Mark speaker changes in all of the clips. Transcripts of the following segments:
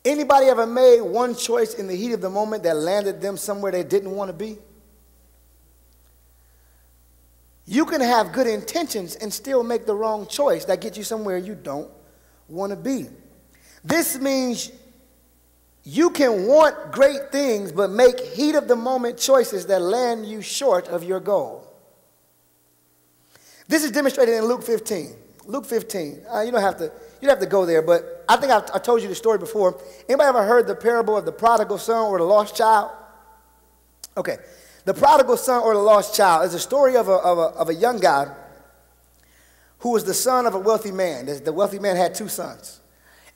Speaker 1: Anybody ever made one choice in the heat of the moment that landed them somewhere they didn't want to be? You can have good intentions and still make the wrong choice that gets you somewhere you don't want to be. This means you can want great things but make heat of the moment choices that land you short of your goal. This is demonstrated in Luke 15. Luke 15. You don't have to go there, but I think I told you the story before. Anybody ever heard the parable of the prodigal son or the lost child? Okay. The prodigal son or the lost child is a story of a young guy who was the son of a wealthy man. The wealthy man had two sons.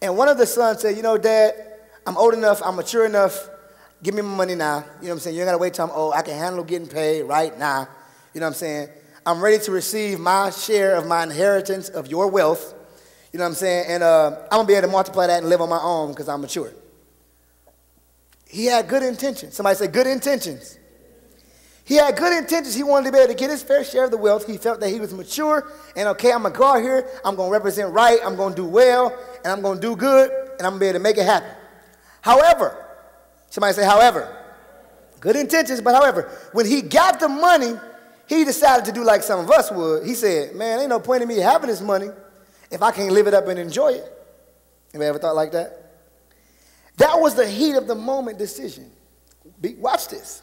Speaker 1: And one of the sons said, you know, Dad, I'm old enough, I'm mature enough, give me my money now. You know what I'm saying? You ain't got to wait till I'm old. I can handle getting paid right now. You know what I'm saying? I'm ready to receive my share of my inheritance of your wealth. You know what I'm saying? And I'm going to be able to multiply that and live on my own because I'm mature. He had good intentions. Somebody say good intentions. He had good intentions. He wanted to be able to get his fair share of the wealth. He felt that he was mature and, okay, I'm going to go out here. I'm going to represent right. I'm going to do well. And I'm going to do good. And I'm going to be able to make it happen. However, somebody say however. Good intentions, but however, when he got the money, he decided to do like some of us would. He said, man, ain't no point in me having this money if I can't live it up and enjoy it. Anybody ever thought like that? That was the heat of the moment decision. Watch this.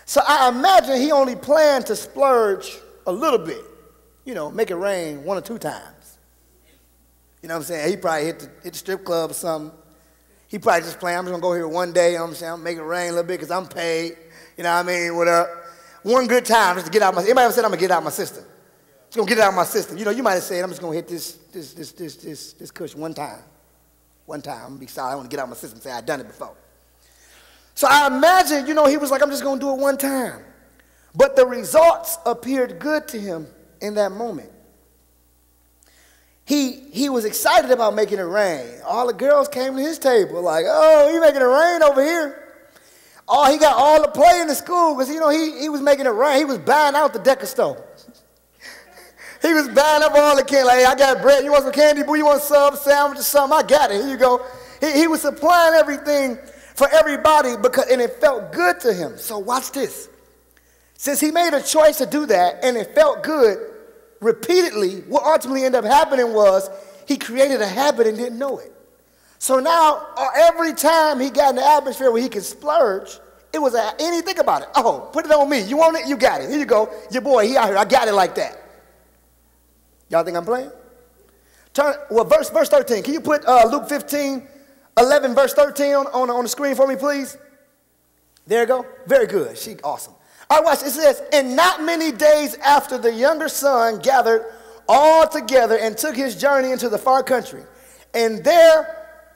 Speaker 1: So I imagine he only planned to splurge a little bit. You know, make it rain 1 or 2 times. You know what I'm saying? He probably hit the strip club or something. He probably just planned, I'm just going to go here one day, you know what I'm saying? I'm make it rain a little bit because I'm paid. You know what I mean? What up? One good time just to get out my system. Anybody ever said I'm going to get out my system? Just going to get it out of my system. You know, you might have said, I'm just going to hit this cushion one time. One time. I'm going to be solid. I want to get out of my system and say I've done it before. So I imagine, you know, he was like, I'm just going to do it one time. But the results appeared good to him in that moment. He was excited about making it rain. All the girls came to his table like, oh, he making it rain over here. Oh, he got all the play in the school because, you know, he was making it rain. He was buying out the Decker store. He was buying up all the candy. Like, hey, I got bread. You want some candy, boo? You want a sub sandwich or something? I got it. Here you go. He was supplying everything for everybody and it felt good to him. So watch this. Since he made a choice to do that and it felt good repeatedly, what ultimately ended up happening was he created a habit and didn't know it. So now every time he got in the atmosphere where he could splurge, it was anything about it. Oh, put it on me. You want it? You got it. Here you go. Your boy, he out here. I got it like that. Y'all think I'm playing? Verse 13. Can you put Luke 15, 11, verse 13 on the screen for me, please? There you go. Very good. She awesome. All right, watch. It says, and not many days after the younger son gathered all together and took his journey into the far country, and there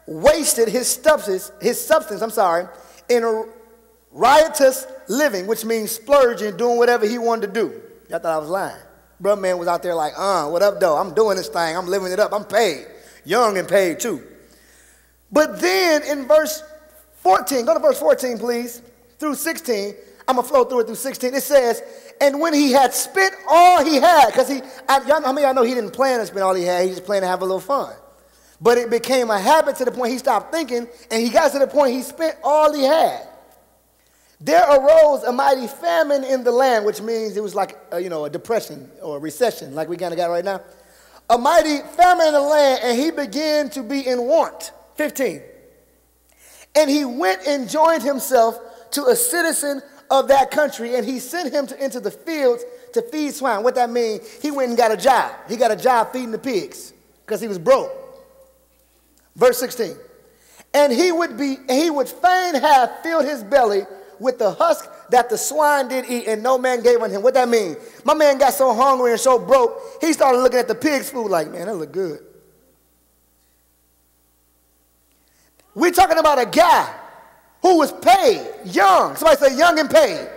Speaker 1: wasted his substance, in a riotous living, which means splurging, doing whatever he wanted to do. Y'all thought I was lying. Brother man was out there like, what up, though? I'm doing this thing. I'm living it up. I'm paid. Young and paid, too. But then in verse 14, go to verse 14, please, through 16. I'm going to flow through it through 16. It says, and when he had spent all he had, because how many of y'all know he didn't plan to spend all he had. He just planned to have a little fun. But it became a habit to the point he stopped thinking, and he got to the point he spent all he had. There arose a mighty famine in the land, which means it was like, a depression or a recession, like we kind of got right now. A mighty famine in the land, and he began to be in want. 15. And he went and joined himself to a citizen of that country, and he sent him into the fields to feed swine. What that means, he went and got a job. He got a job feeding the pigs because he was broke. Verse 16. And he would fain have filled his belly with the husk that the swine did eat, and no man gave unto him. What that mean? My man got so hungry and so broke, he started looking at the pig's food like, man, that look good. We're talking about a guy who was paid, young. Somebody say young and paid.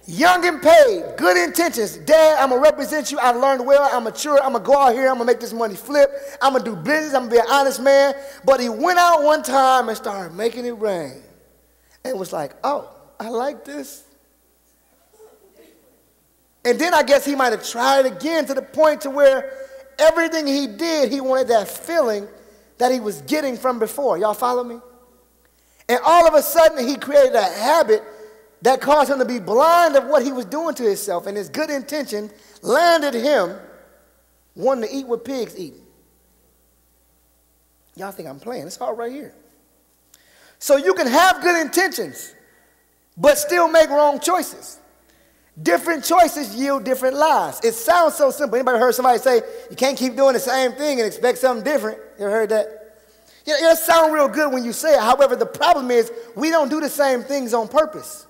Speaker 1: Young and paid, good intentions. Dad, I'm going to represent you. I've learned well. I'm mature. I'm going to go out here. I'm going to make this money flip. I'm going to do business. I'm going to be an honest man. But he went out one time and started making it rain. And was like, oh, I like this. And then I guess he might have tried it again to the point to where everything he did, he wanted that feeling that he was getting from before. Y'all follow me? And all of a sudden, he created a habit that caused him to be blind of what he was doing to himself. And his good intention landed him wanting to eat what pigs eat. Y'all think I'm playing. It's all right here. So you can have good intentions, but still make wrong choices. Different choices yield different lives. It sounds so simple. Anybody heard somebody say, you can't keep doing the same thing and expect something different? You ever heard that? Yeah, it sounds real good when you say it. However, the problem is we don't do the same things on purpose.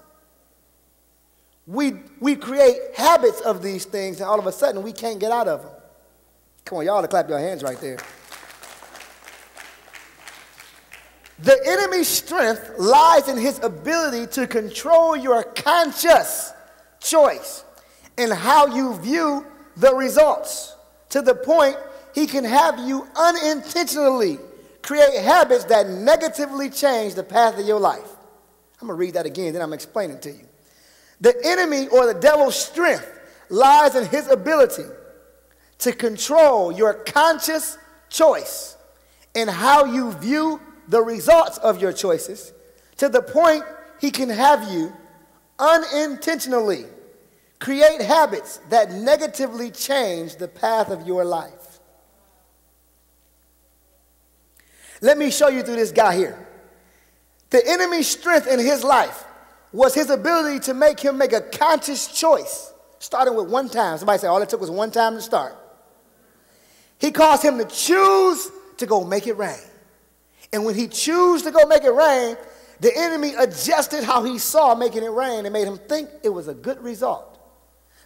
Speaker 1: We create habits of these things, and all of a sudden we can't get out of them. Come on, y'all to clap your hands right there. The enemy's strength lies in his ability to control your conscious choice and how you view the results, to the point he can have you unintentionally create habits that negatively change the path of your life. I'm going to read that again, then I'm explaining to you. The enemy or the devil's strength lies in his ability to control your conscious choice and how you view the results of your choices, to the point he can have you unintentionally create habits that negatively change the path of your life. Let me show you through this guy here. The enemy's strength in his life was his ability to make him make a conscious choice, starting with one time. Somebody say all it took was one time to start. He caused him to choose to go make it rain. And when he chose to go make it rain, the enemy adjusted how he saw making it rain and made him think it was a good result.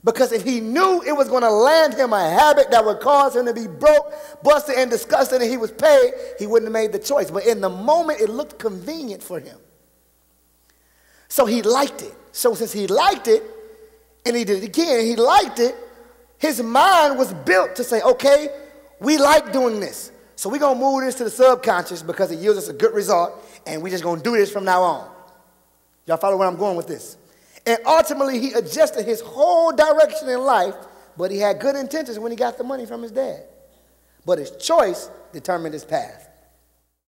Speaker 1: Because if he knew it was going to land him a habit that would cause him to be broke, busted, and disgusted, and he was paid, he wouldn't have made the choice. But in the moment, it looked convenient for him. So he liked it. So since he liked it, and he did it again, he liked it, his mind was built to say, okay, we like doing this. So we're going to move this to the subconscious because it yields us a good result, and we're just going to do this from now on. Y'all follow where I'm going with this? And ultimately, he adjusted his whole direction in life, but he had good intentions when he got the money from his dad. But his choice determined his path.